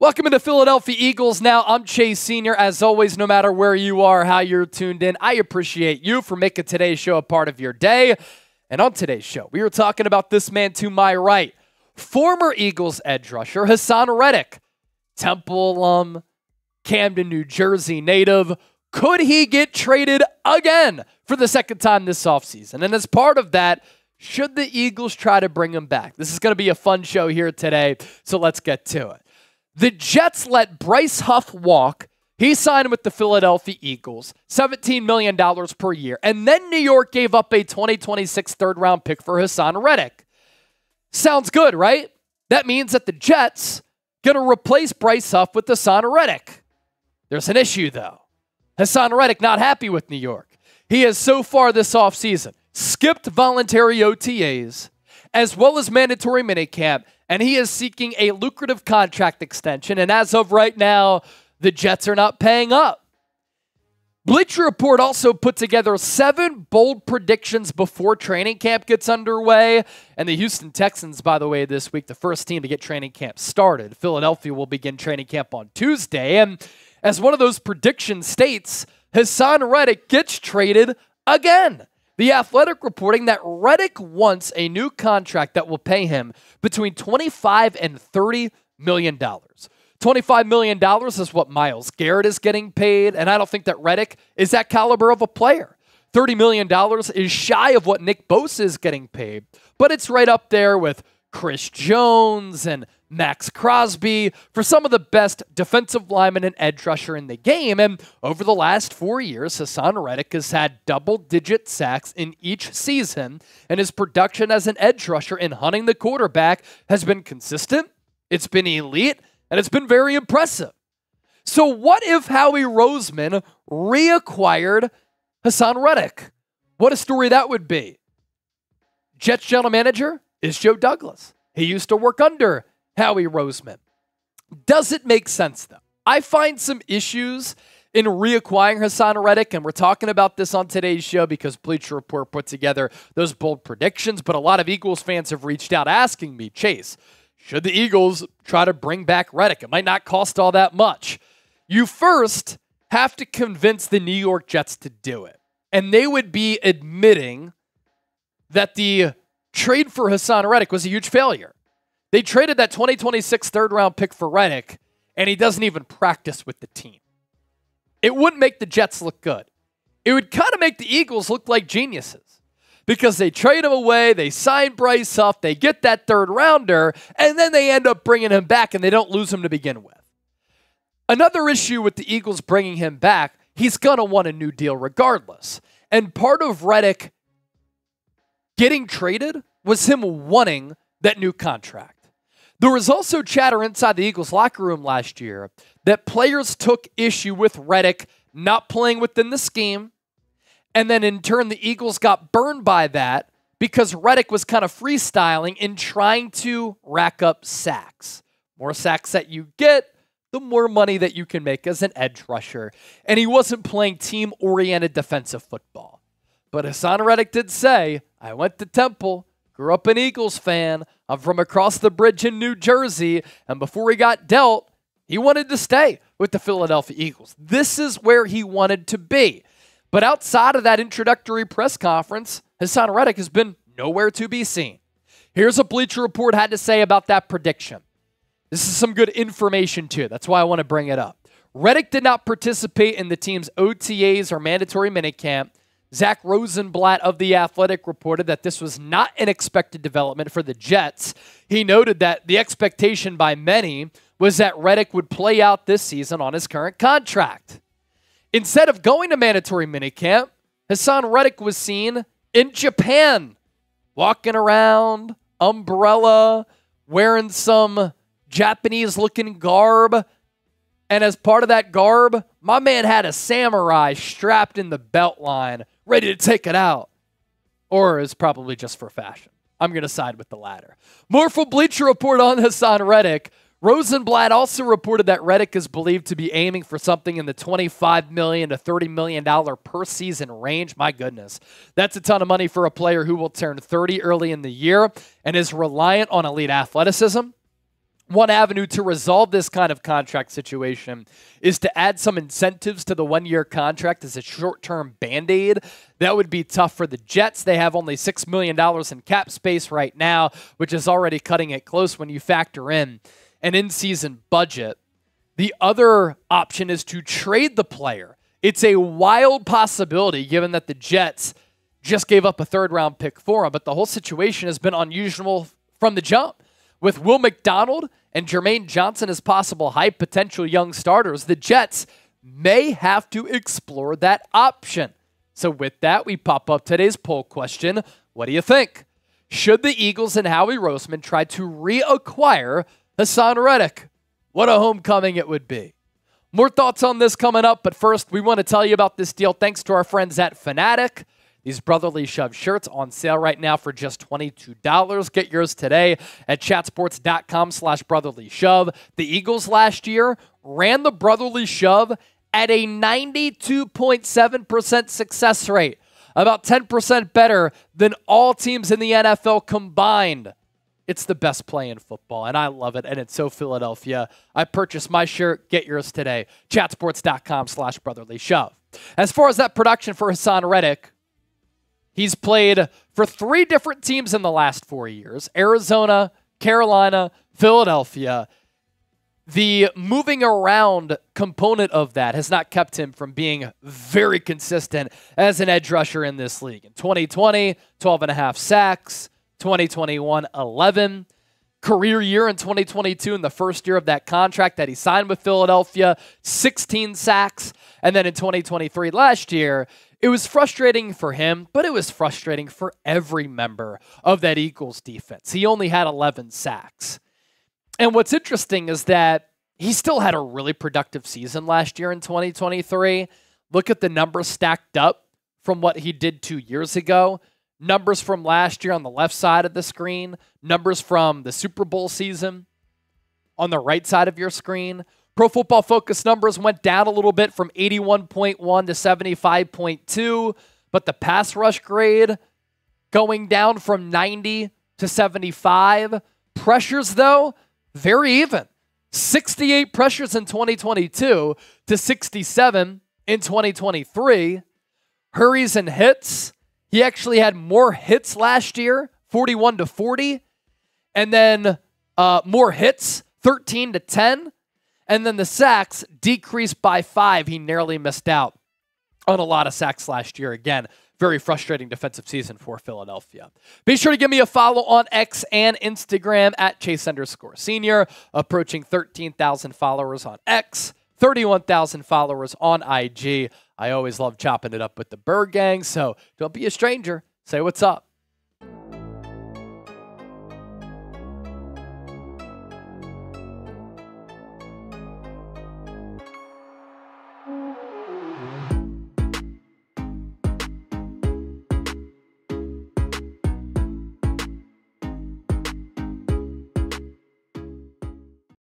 Welcome into Philadelphia Eagles Now. I'm Chase Sr. As always, no matter where you are, how you're tuned in, I appreciate you for making today's show a part of your day. And on today's show, we were talking about this man to my right, former Eagles edge rusher Haason Reddick, Temple alum, Camden, New Jersey native. Could he get traded again for the second time this offseason? And as part of that, should the Eagles try to bring him back? This is going to be a fun show here today, so let's get to it. The Jets let Bryce Huff walk. He signed with the Philadelphia Eagles, $17 million per year. And then New York gave up a 2026 third-round pick for Haason Reddick. Sounds good, right? That means that the Jets going to replace Bryce Huff with Haason Reddick. There's an issue, though. Haason Reddick not happy with New York. He has so far this offseason skipped voluntary OTAs as well as mandatory minicamp, and he is seeking a lucrative contract extension. And as of right now, the Jets are not paying up. Bleacher Report also put together 7 bold predictions before training camp gets underway. And the Houston Texans, by the way, this week, the first team to get training camp started. Philadelphia will begin training camp on Tuesday. And as one of those predictions states, Haason Reddick gets traded again. The Athletic reporting that Reddick wants a new contract that will pay him between $25 and $30 million. $25 million is what Myles Garrett is getting paid, and I don't think that Reddick is that caliber of a player. $30 million is shy of what Nick Bosa is getting paid, but it's right up there with Chris Jones and Max Crosby for some of the best defensive linemen and edge rusher in the game. And over the last 4 years, Haason Reddick has had double-digit sacks in each season, and his production as an edge rusher in hunting the quarterback has been consistent, it's been elite, and it's been very impressive. So what if Howie Roseman reacquired Haason Reddick? What a story that would be. Jets general manager is Joe Douglas. He used to work under Howie Roseman. Does it make sense, though? I find some issues in reacquiring Haason Reddick, and we're talking about this on today's show because Bleacher Report put together those bold predictions, but a lot of Eagles fans have reached out asking me, Chase, should the Eagles try to bring back Reddick? It might not cost all that much. You first have to convince the New York Jets to do it, and they would be admitting that the trade for Haason Reddick was a huge failure. They traded that 2026 third-round pick for Reddick, and he doesn't even practice with the team. It wouldn't make the Jets look good. It would kind of make the Eagles look like geniuses because they trade him away, they sign Bryce Huff, they get that third-rounder, and then they end up bringing him back, and they don't lose him to begin with. Another issue with the Eagles bringing him back, he's going to want a new deal regardless. And part of Reddick getting traded was him wanting that new contract. There was also chatter inside the Eagles locker room last year that players took issue with Reddick not playing within the scheme, and then in turn the Eagles got burned by that because Reddick was kind of freestyling in trying to rack up sacks. More sacks that you get, the more money that you can make as an edge rusher. And he wasn't playing team-oriented defensive football. But Haason Reddick did say, I went to Temple, grew up an Eagles fan, I'm from across the bridge in New Jersey, and before he got dealt, he wanted to stay with the Philadelphia Eagles. This is where he wanted to be. But outside of that introductory press conference, Haason Reddick has been nowhere to be seen. Here's what Bleacher Report had to say about that prediction. This is some good information too. That's why I want to bring it up. Reddick did not participate in the team's OTAs or mandatory minicamp. Zach Rosenblatt of The Athletic reported that this was not an expected development for the Jets. He noted that the expectation by many was that Reddick would play out this season on his current contract. Instead of going to mandatory minicamp, Haason Reddick was seen in Japan, walking around, umbrella, wearing some Japanese-looking garb. And as part of that garb, my man had a samurai strapped in the belt line, ready to take it out. Or is probably just for fashion. I'm going to side with the latter. More from Bleacher Report on Haason Reddick. Rosenblatt also reported that Reddick is believed to be aiming for something in the $25 million to $30 million per season range. My goodness. That's a ton of money for a player who will turn 30 early in the year and is reliant on elite athleticism, One avenue to resolve this kind of contract situation is to add some incentives to the one-year contract as a short-term Band-Aid. That would be tough for the Jets. They have only $6 million in cap space right now, which is already cutting it close when you factor in an in-season budget. The other option is to trade the player. It's a wild possibility given that the Jets just gave up a third-round pick for him, but the whole situation has been unusual from the jump. With Will McDonald and Jermaine Johnson as possible high potential young starters, the Jets may have to explore that option. So with that, we pop up today's poll question. What do you think? Should the Eagles and Howie Roseman try to reacquire Haason Reddick? What a homecoming it would be. More thoughts on this coming up, but first, we want to tell you about this deal thanks to our friends at Fanatic. These Brotherly Shove shirts on sale right now for just $22. Get yours today at chatsports.com/brotherly shove. The Eagles last year ran the Brotherly Shove at a 92.7% success rate, about 10% better than all teams in the NFL combined. It's the best play in football, and I love it, and it's so Philadelphia. I purchased my shirt. Get yours today. chatsports.com/brotherly shove. As far as that production for Haason Reddick, he's played for 3 different teams in the last 4 years: Arizona, Carolina, Philadelphia. The moving around component of that has not kept him from being very consistent as an edge rusher in this league. In 2020, 12.5 sacks. 2021, 11. Career year in 2022, in the first year of that contract that he signed with Philadelphia, 16 sacks. And then in 2023, last year, it was frustrating for him, but it was frustrating for every member of that Eagles defense. He only had 11 sacks. And what's interesting is that he still had a really productive season last year in 2023. Look at the numbers stacked up from what he did 2 years ago. Numbers from last year on the left side of the screen. Numbers from the Super Bowl season on the right side of your screen. Pro Football Focus numbers went down a little bit from 81.1 to 75.2, but the pass rush grade going down from 90 to 75. Pressures, though, very even. 68 pressures in 2022 to 67 in 2023. Hurries and hits. He actually had more hits last year, 41 to 40. And then more hits, 13 to 10. And then the sacks decreased by 5. He narrowly missed out on a lot of sacks last year. Again, very frustrating defensive season for Philadelphia. Be sure to give me a follow on X and Instagram at Chase_Senior. Approaching 13,000 followers on X, 31,000 followers on IG. I always love chopping it up with the Bird Gang, so don't be a stranger. Say what's up.